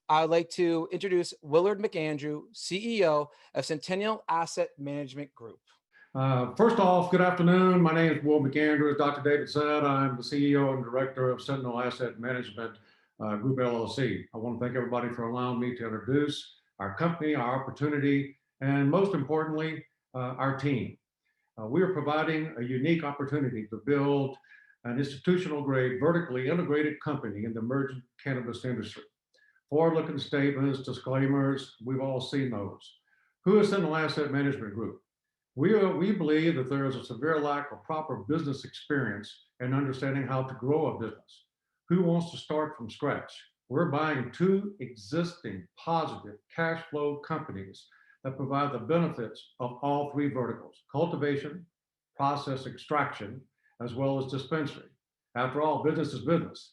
I'd like to introduce Willard McAndrew, CEO of Centennial Asset Management Group. First off, good afternoon. My name is Will McAndrew. As Dr. David said, I'm the CEO and Director of Sentinel Asset Management Group LLC. I want to thank everybody for allowing me to introduce our company, our opportunity, and most importantly, our team. We are providing a unique opportunity to build an institutional grade, vertically integrated company in the emerging cannabis industry. Forward-looking statements, disclaimers, we've all seen those. Who is Sentinel Asset Management Group? We believe that there is a severe lack of proper business experience and understanding how to grow a business. Who wants to start from scratch? We're buying two existing positive cash flow companies that provide the benefits of all three verticals: cultivation, process extraction, as well as dispensary. After all, business is business.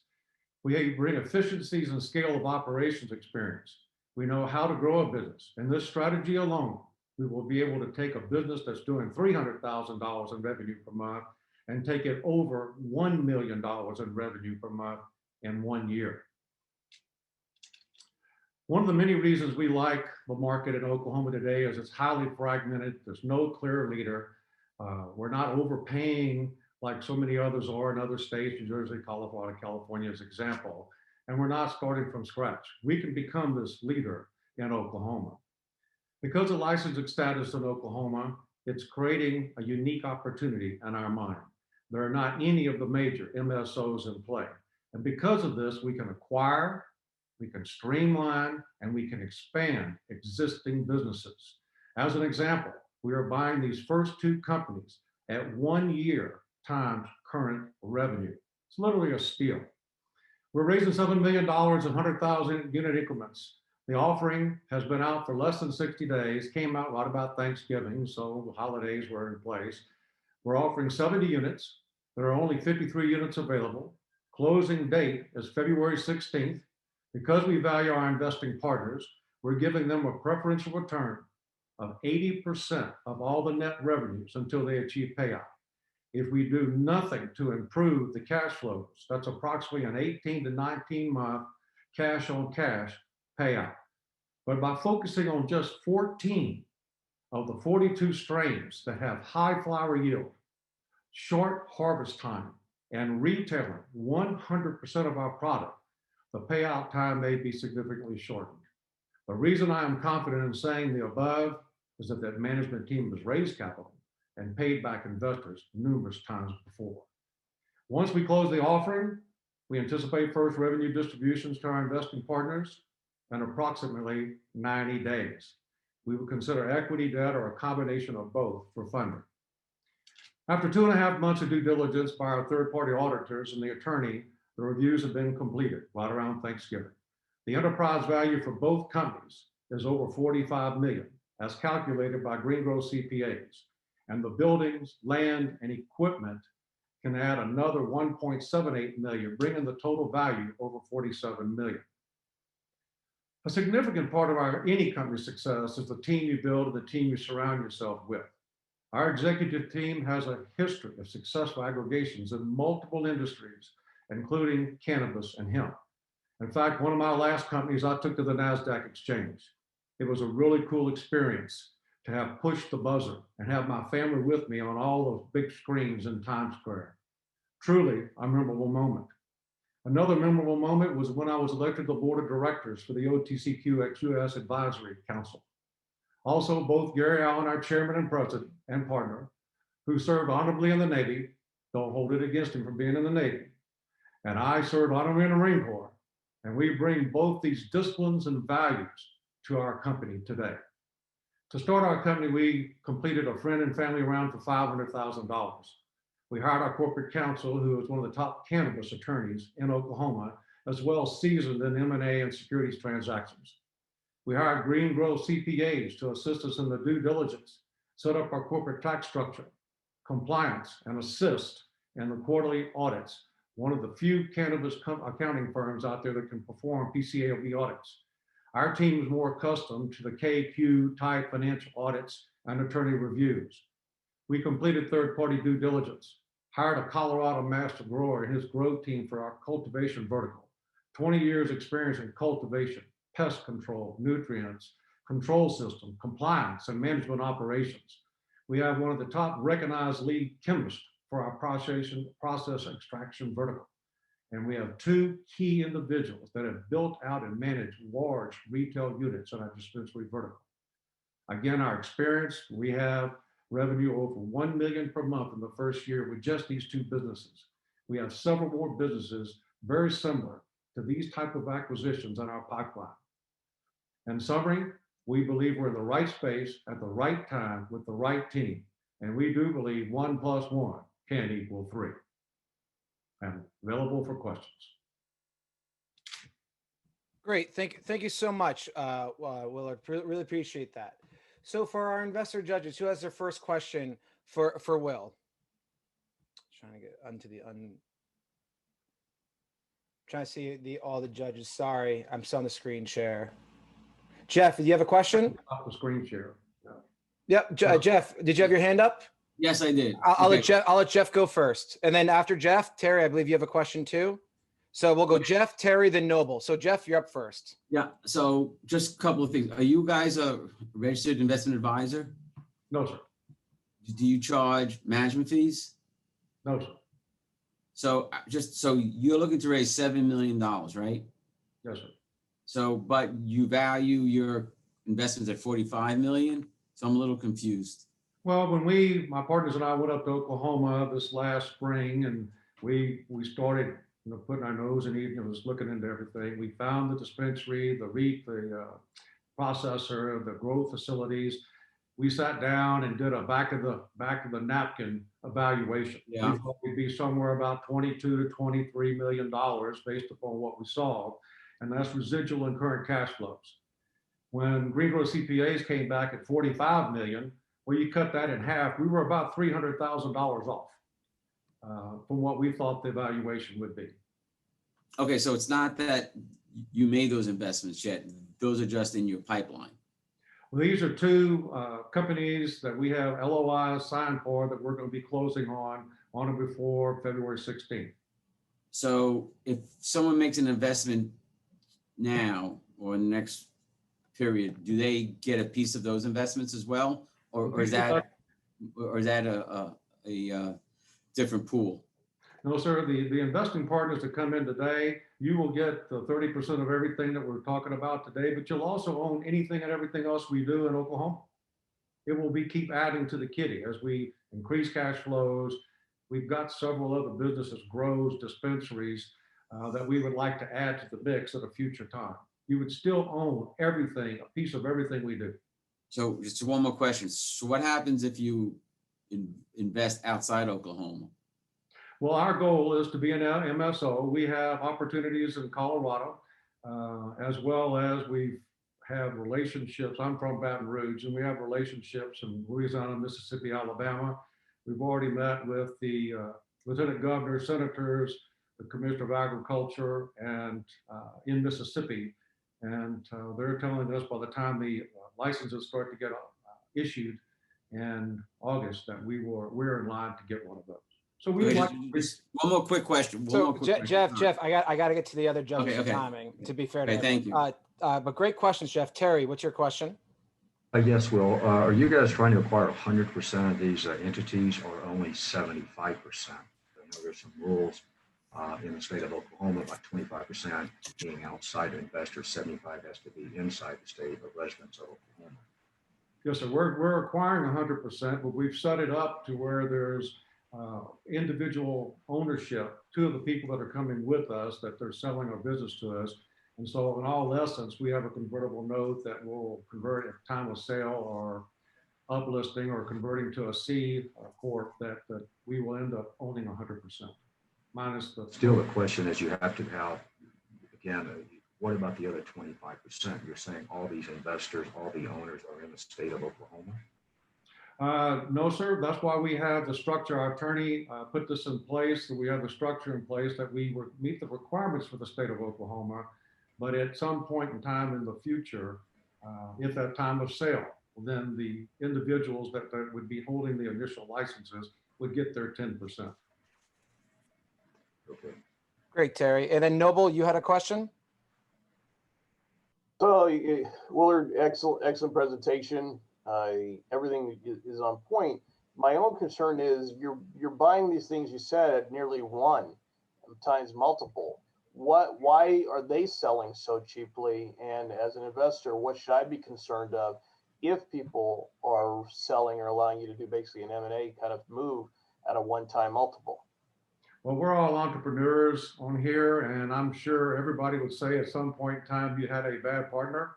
We bring efficiencies and scale of operations experience. We know how to grow a business. In this strategy alone, we will be able to take a business that's doing $300,000 in revenue per month and take it over $1 million in revenue per month in 1 year. One of the many reasons we like the market in Oklahoma today is it's highly fragmented. There's no clear leader. We're not overpaying like so many others are in other states, New Jersey, Colorado, California as example. And we're not starting from scratch. We can become this leader in Oklahoma. Because of licensing status in Oklahoma, it's creating a unique opportunity in our mind. There are not any of the major MSOs in play. And because of this, we can acquire, we can streamline, and we can expand existing businesses. As an example, we are buying these first two companies at 1 year times current revenue. It's literally a steal. We're raising $7 million in 100,000 unit increments. The offering has been out for less than 60 days, came out right about Thanksgiving, so the holidays were in place. We're offering 70 units. There are only 53 units available. Closing date is February 16th. Because we value our investing partners, we're giving them a preferential return of 80% of all the net revenues until they achieve payout. If we do nothing to improve the cash flows, that's approximately an 18 to 19 month cash on cash payout. But by focusing on just 14 of the 42 strains that have high flower yield, short harvest time, and retailing 100% of our product, the payout time may be significantly shortened. The reason I am confident in saying the above is that the management team has raised capital and paid back investors numerous times before. Once we close the offering, we anticipate first revenue distributions to our investing partners in approximately 90 days. We will consider equity, debt, or a combination of both for funding. After 2.5 months of due diligence by our third-party auditors and the attorney, the reviews have been completed right around Thanksgiving. The enterprise value for both companies is over $45 million, as calculated by Green Growth CPAs. And the buildings, land, and equipment can add another 1.78 million, bringing the total value over 47 million. A significant part of any company's success is the team you build and the team you surround yourself with. Our executive team has a history of successful aggregations in multiple industries, including cannabis and hemp. In fact, one of my last companies I took to the NASDAQ exchange. It was a really cool experience to have pushed the buzzer and have my family with me on all those big screens in Times Square. Truly a memorable moment. Another memorable moment was when I was elected to the board of directors for the OTCQX US Advisory Council. Also, both Gary Allen, our chairman and president and partner, who served honorably in the Navy, don't hold it against him for being in the Navy, and I served honorably in the Marine Corps, and we bring both these disciplines and values to our company today. To start our company, we completed a friend and family round for $500,000. We hired our corporate counsel, who is one of the top cannabis attorneys in Oklahoma, as well as seasoned in M&A and securities transactions. We hired Green Growth CPAs to assist us in the due diligence, set up our corporate tax structure, compliance, and assist in the quarterly audits, one of the few cannabis accounting firms out there that can perform PCAOB audits. Our team is more accustomed to the KQ type financial audits and attorney reviews. We completed third-party due diligence, hired a Colorado master grower and his growth team for our cultivation vertical, 20 years experience in cultivation, pest control, nutrients, control system, compliance, and management operations. We have one of the top recognized lead chemists for our process extraction vertical. And we have two key individuals that have built out and managed large retail units in our dispensary vertical. Again, our experience, we have revenue over 1 million per month in the first year with just these two businesses. We have several more businesses very similar to these type of acquisitions in our pipeline. In summary, we believe we're in the right space at the right time with the right team. And we do believe 1 + 1 can equal 3. I'm available for questions. Great. Thank you so much, Willard. Really appreciate that. So for our investor judges, who has their first question for Will? Trying to get onto the trying to see all the judges. Sorry, I'm still on the screen share. Jeff, do you have a question? Off the screen share. Yep. Jeff, did you have your hand up? Yes, I did. I'll let Jeff go first, and then after Jeff, Terry, I believe you have a question too. So we'll go Jeff, Terry, then Noble. So Jeff, you're up first. Yeah. So just a couple of things. Are you guys a registered investment advisor? No, sir. Do you charge management fees? No, sir. So so you're looking to raise $7 million, right? Yes, sir. So, but you value your investments at 45 million. So I'm a little confused. Well, when my partners and I went up to Oklahoma this last spring, and we started, putting our nose in it and was looking into everything. We found the dispensary, the processor, the growth facilities. We sat down and did a back of the napkin evaluation. Yeah. We thought we'd be somewhere about $22 to $23 million based upon what we saw, and that's residual and current cash flows. When Green Growth CPAs came back at 45 million, well, you cut that in half. We were about $300,000 off from what we thought the evaluation would be. Okay, so it's not that you made those investments yet; those are just in your pipeline. Well, these are two companies that we have LOIs signed for that we're going to be closing on or before February 16th. So if someone makes an investment now or in the next period, do they get a piece of those investments as well, or is that a different pool? No, sir. The investing partners that come in today, you will get the 30% of everything that we're talking about today, but you'll also own anything and everything else we do in Oklahoma. It will keep adding to the kitty as we increase cash flows. We've got several other businesses, grows, dispensaries that we would like to add to the mix at a future time. You would still own everything, a piece of everything we do. So just one more question. So what happens if you invest outside Oklahoma? Well, our goal is to be an MSO. We have opportunities in Colorado, as well as we have relationships. I'm from Baton Rouge, and we have relationships in Louisiana, Mississippi, Alabama. We've already met with the lieutenant governor, senators, the commissioner of agriculture, and in Mississippi. And they're telling us by the time the licenses start to get issued in August that we're in line to get one of those. So we like just one more quick question. Jeff, I got to get to the other judges' timing. To be fair to him. Thank you. But great questions, Jeff. Terry, what's your question? Yes, Will. Are you guys trying to acquire 100% of these entities or only 75%? I know there's some rules in the state of Oklahoma, about 25% being outside investors, 75 has to be inside the state of residents of Oklahoma. Yes, sir. We're acquiring 100%, but we've set it up to where there's individual ownership. Two of the people that are coming with us, that they're selling our business to us. And so in all essence, we have a convertible note that will convert at time of sale or uplisting or converting to a C corp that we will end up owning 100%. Minus the. Still, the question is, you have to have, again, what about the other 25%? You're saying all these investors, all the owners are in the state of Oklahoma? No, sir. That's why we have the structure. Our attorney put this in place. So we have the structure in place that we would meet the requirements for the state of Oklahoma. But at some point in time in the future, if at time of sale, then the individuals that would be holding the initial licenses would get their 10%. Okay. Great, Terry. And then Noble, you had a question? So, Willard, excellent presentation. Everything is on point. My own concern is you're buying these things, you said, at nearly 1 times multiple. Why are they selling so cheaply? And as an investor, what should I be concerned of if people are selling or allowing you to do basically an M&A kind of move at a 1-time multiple? Well, we're all entrepreneurs on here, and I'm sure everybody would say at some point in time you had a bad partner.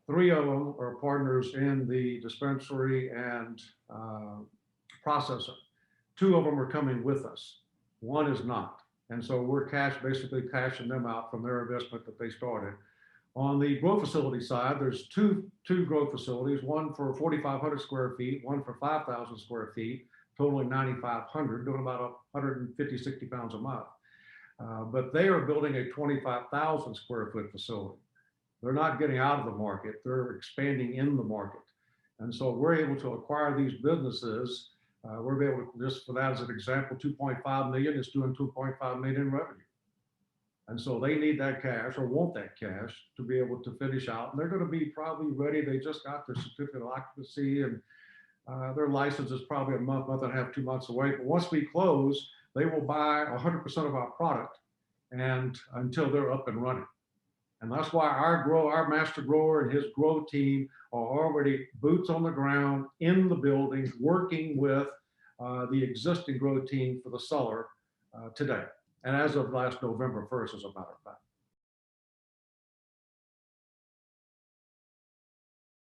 3 of them are partners in the dispensary and processor. 2 of them are coming with us. 1 is not. And so we're basically cashing them out from their investment that they started. On the grow facility side, there's two grow facilities, one for 4,500 square feet, one for 5,000 square feet, totaling 9,500, doing about 150, 60 pounds a month. But they are building a 25,000 square foot facility. They're not getting out of the market, they're expanding in the market. And so we're able to acquire these businesses. We're able to, just for that as an example, 2.5 million is doing 2.5 million in revenue. And so they need that cash or want that cash to be able to finish out. And they're going to be probably ready. They just got their certificate of occupancy, and their license is probably a month and a half, 2 months away. But once we close, they will buy 100% of our product and until they're up and running. And that's why our master grower and his grow team are already boots on the ground in the building, working with the existing grow team for the seller today. And as of last November 1st, as a matter of fact.